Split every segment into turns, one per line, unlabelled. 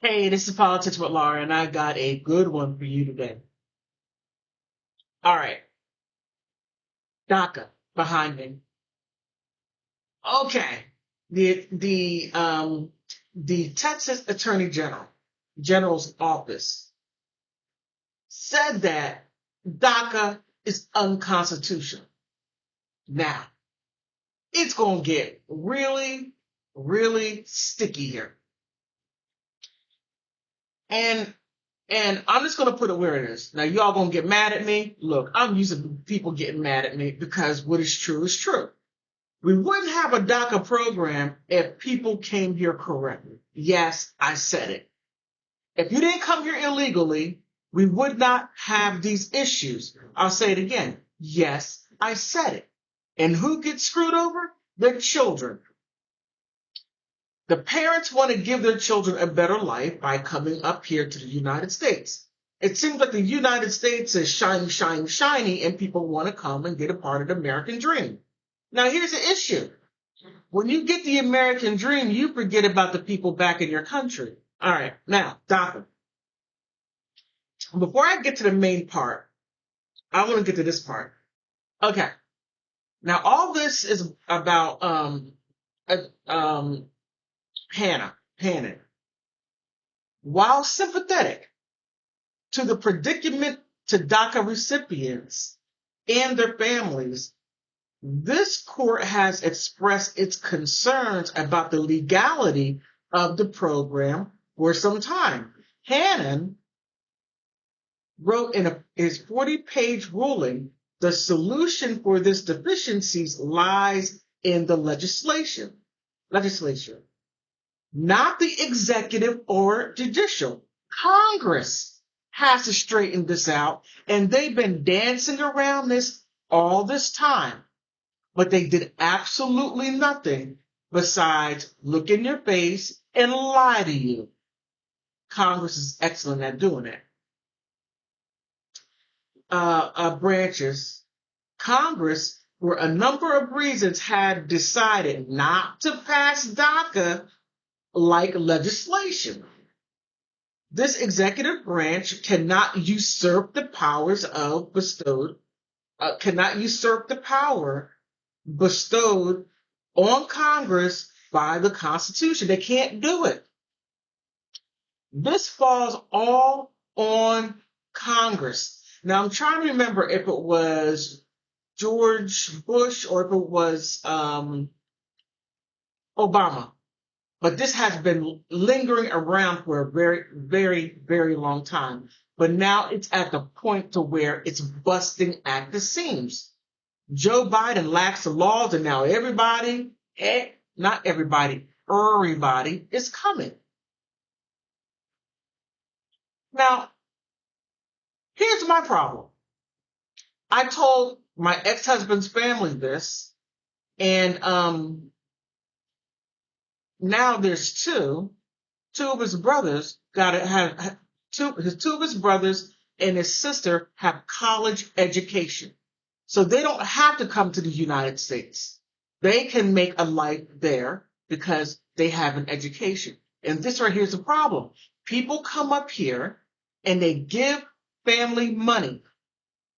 Hey, this is Politics with Laura, and I got a good one for you today. All right, DACA behind me. Okay, the Texas Attorney General's office said that DACA is unconstitutional. Now, it's gonna get really, really sticky here, and I'm just gonna put it where it is. Now, y'all gonna get mad at me. Look, I'm used to people getting mad at me because what is true is true. We wouldn't have a DACA program if people came here correctly. Yes, I said it. If you didn't come here illegally, we would not have these issues. I'll say it again. Yes, I said it. And who gets screwed over? Their children. The parents want to give their children a better life by coming up here to the United States. It seems like the United States is shiny, shiny, shiny, and people want to come and get a part of the American dream. Now, here's the issue. When you get the American dream, you forget about the people back in your country. All right, now, DACA. Before I get to the main part, I want to get to this part. Okay. Now, all this is about uh, um, Hannah. While sympathetic to the predicament to DACA recipients and their families, this court has expressed its concerns about the legality of the program for some time. Hannon wrote in his 40-page ruling, the solution for this deficiencies lies in the legislature, not the executive or judicial. Congress has to straighten this out, and they've been dancing around this all this time. But they did absolutely nothing besides look in your face and lie to you. Congress is excellent at doing it. Branches, Congress, for a number of reasons, had decided not to pass DACA like legislation. This executive branch cannot usurp the powers of cannot usurp the power bestowed on Congress by the Constitution. They can't do it. This falls all on Congress. Now, I'm trying to remember if it was George Bush or if it was Obama. But this has been lingering around for a very, very, very long time. But now it's at the point to where it's busting at the seams. Joe Biden lacks the laws, and now everybody is coming. Now, here's my problem. I told my ex-husband's family this, and now there's two of his brothers two of his brothers and his sister have college education. So they don't have to come to the United States. They can make a life there because they have an education. And this right here is the problem. People come up here and they give family money.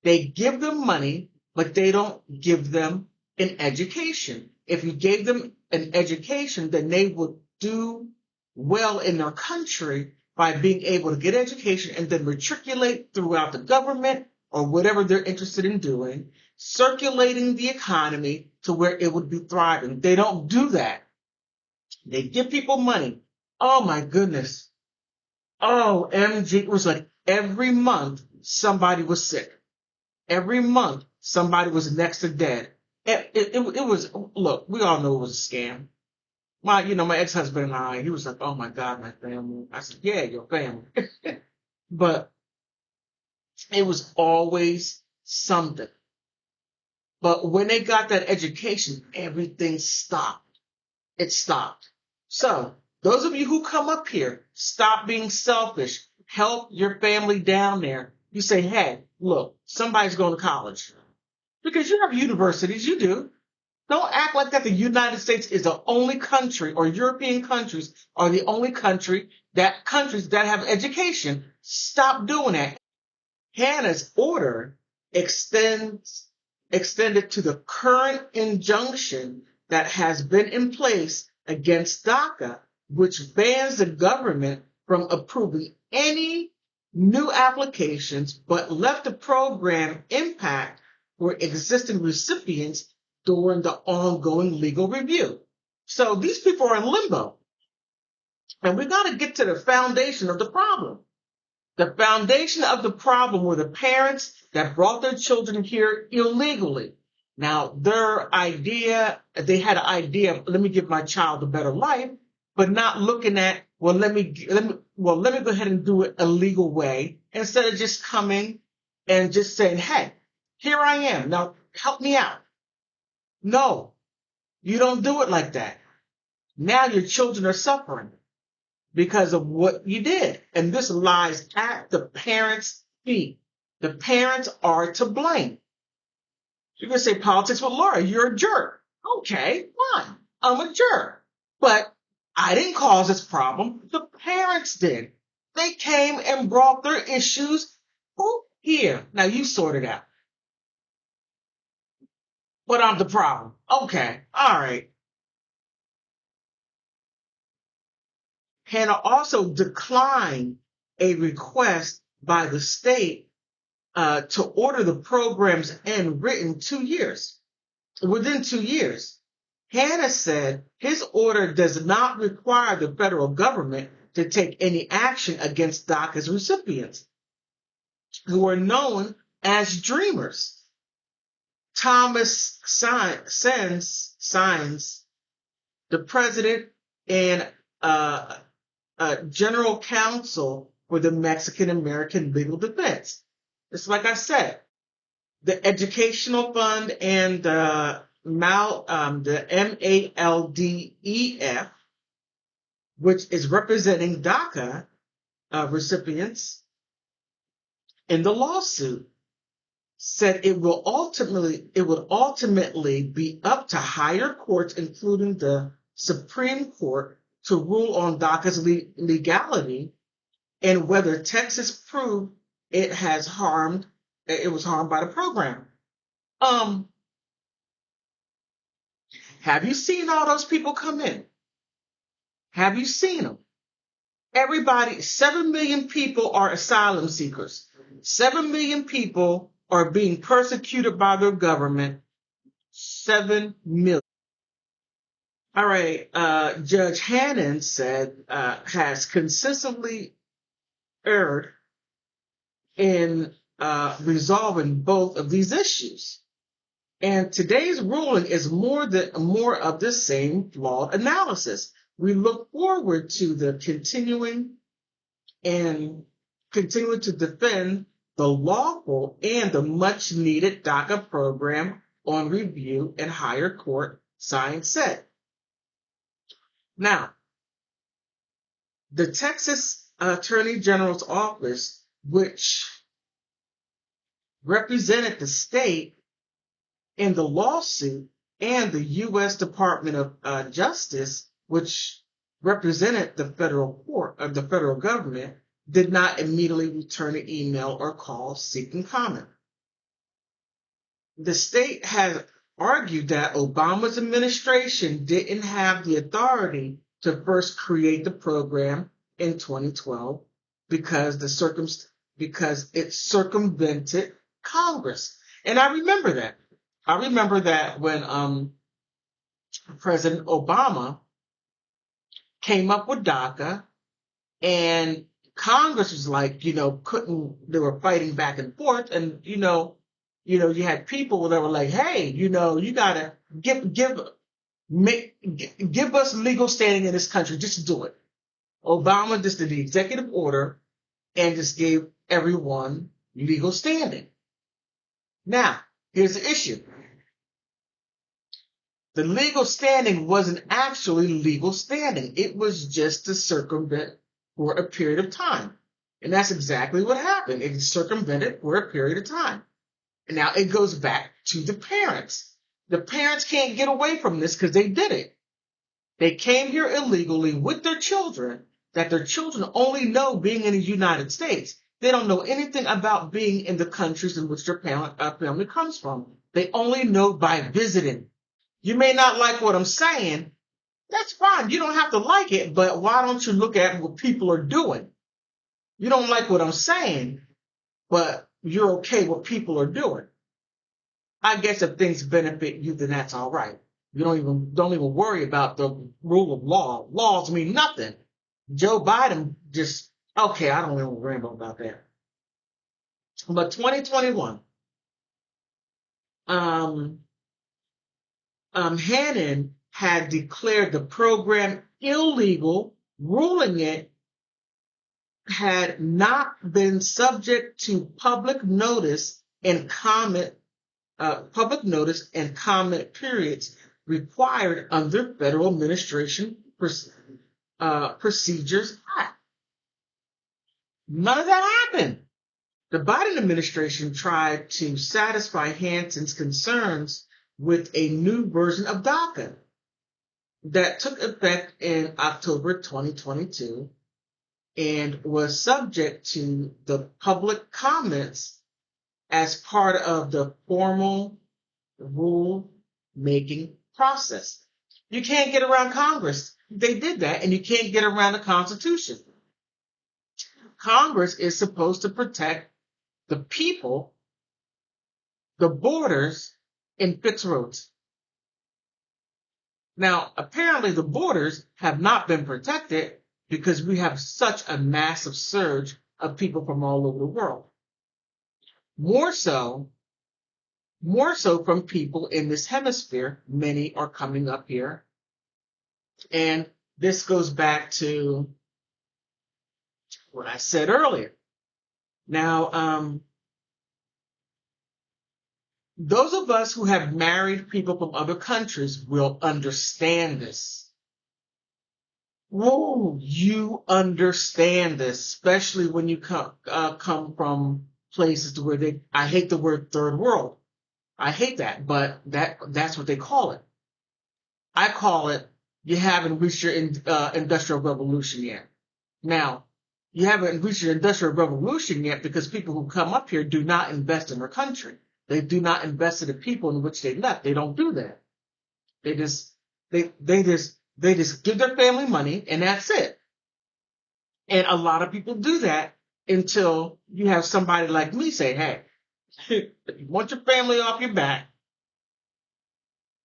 They give them money, but they don't give them an education. If you gave them an education, then they would do well in their country by being able to get education and then matriculate throughout the government or whatever they're interested in doing, circulating the economy to where it would be thriving. They don't do that. They give people money. Oh my goodness. Oh, MG, it was like every month somebody was sick. Every month somebody was next to dead. It was, look, we all know it was a scam. My ex-husband and I, he was like, oh my God, my family. I said, yeah, your family. But it was always something. But when they got that education, everything stopped. It stopped. So those of you who come up here, stop being selfish. Help your family down there. You say, hey, look, somebody's going to college. Because you have universities, you do. Don't act like that the United States is the only country, or European countries are the only country that countries that have education stop doing that. Hannah's order extended to the current injunction that has been in place against DACA, which bans the government from approving any new applications, but left the program impact for existing recipients during the ongoing legal review. So these people are in limbo. And we got to get to the foundation of the problem. The foundation of the problem were the parents that brought their children here illegally. Now, they had an idea of, let me give my child a better life, but not looking at, let me go ahead and do it a legal way instead of just coming and just saying, hey, here I am. Now help me out. No, you don't do it like that. Now your children are suffering because of what you did. And this lies at the parents' feet. The parents are to blame. You're going to say politics with Laura, you're a jerk. Okay, fine. I'm a jerk. But I didn't cause this problem. The parents did. They came and brought their issues here. Now you sort it out. But I'm the problem. Okay, all right. Hannah also declined a request by the state to order the program's end written 2 years. Within 2 years, Hannah said his order does not require the federal government to take any action against DACA's recipients, who are known as dreamers. Thomas Saenz, the president and general counsel for the Mexican American Legal Defense. It's like I said, the Educational Fund and the MALDEF, which is representing DACA recipients in the lawsuit, said it would ultimately be up to higher courts, including the Supreme Court, to rule on DACA's legality and whether Texas proved it was harmed by the program. Have you seen all those people come in? Have you seen them? 7 million people are asylum seekers. 7 million people are being persecuted by their government. 7 million. All right, Judge Hannon said has consistently erred in resolving both of these issues. And today's ruling is more of the same flawed analysis. We look forward to the continuing to defend the lawful and the much needed DACA program on review in higher court, Saenz said. Now, the Texas Attorney General's office, which represented the state in the lawsuit, and the U.S. Department of Justice, which represented the federal government, did not immediately return an email or call seeking comment. The state has argued that Obama's administration didn't have the authority to first create the program in 2012 because it circumvented Congress. And I remember that. I remember that when President Obama came up with DACA, and Congress was like, they were fighting back and forth, and you had people that were like, hey, you gotta give us legal standing in this country, just do it. Obama just did the executive order and just gave everyone legal standing. Now, here's the issue. The legal standing wasn't actually legal standing. It was just to circumvent for a period of time. And that's exactly what happened. It circumvented for a period of time. And now it goes back to the parents. The parents can't get away from this because they did it. They came here illegally with their children, that their children only know being in the United States. They don't know anything about being in the countries in which their family comes from. They only know by visiting. You may not like what I'm saying. That's fine. You don't have to like it, but why don't you look at what people are doing? You don't like what I'm saying, but you're okay with what people are doing. I guess if things benefit you, then that's all right. You don't even worry about the rule of law. Laws mean nothing. Joe Biden just okay. I don't even worry about that. But 2021, Hannon had declared the program illegal, ruling it had not been subject to public notice and comment periods required under Federal Administration Procedures Act. None of that happened. The Biden administration tried to satisfy Hanson's concerns with a new version of DACA that took effect in October 2022 and was subject to the public comments as part of the formal rule-making process. You can't get around Congress. They did that, and you can't get around the Constitution. Congress is supposed to protect the people, the borders, and fix roads. Now, apparently the borders have not been protected because we have such a massive surge of people from all over the world. More so from people in this hemisphere. Many are coming up here. And this goes back to what I said earlier. Now, those of us who have married people from other countries will understand this. Whoa, you understand this, especially when you come from places where I hate the word third world. I hate that, but that's what they call it. I call it, you haven't reached your industrial revolution yet. Now, you haven't reached your industrial revolution yet because people who come up here do not invest in their country. They do not invest in the people in which they left. They don't do that. They just give their family money and that's it. And a lot of people do that until you have somebody like me say, hey, if you want your family off your back,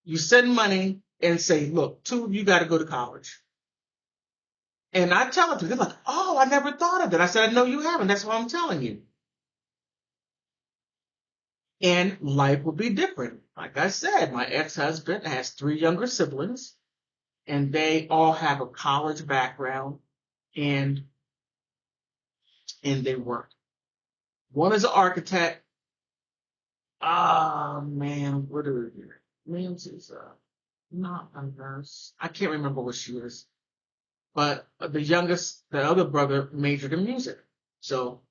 you send money and say, look, two of you got to go to college. And I tell it to them, they're like, oh, I never thought of that. I said, no, you haven't. That's why I'm telling you. And life will be different. Like I said, my ex-husband has 3 younger siblings, and they all have a college background, and they work. One is an architect. Man, what are we here? Williams is not a nurse. I can't remember what she is. But the other brother majored in music. So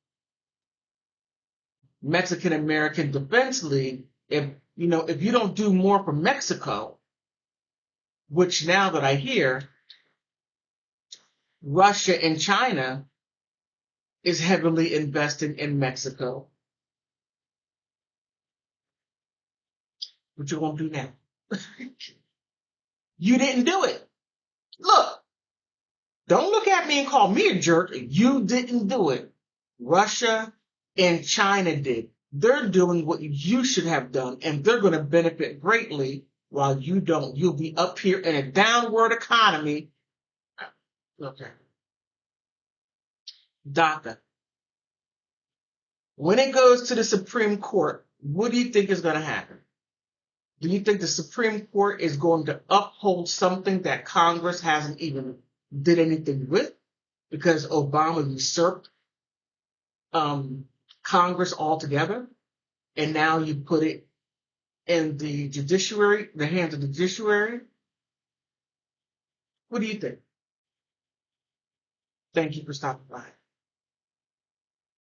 Mexican American Defense League, if you don't do more for Mexico, which now that I hear, Russia and China is heavily investing in Mexico. What you gonna do now? You didn't do it. Look, don't look at me and call me a jerk. You didn't do it. Russia and China did. They're doing what you should have done, and they're going to benefit greatly while you don't. You'll be up here in a downward economy. Okay. DACA. When it goes to the Supreme Court, what do you think is going to happen? Do you think the Supreme Court is going to uphold something that Congress hasn't even did anything with because Obama usurped Congress altogether, and now you put it in the judiciary, the hands of the judiciary? What do you think? Thank you for stopping by.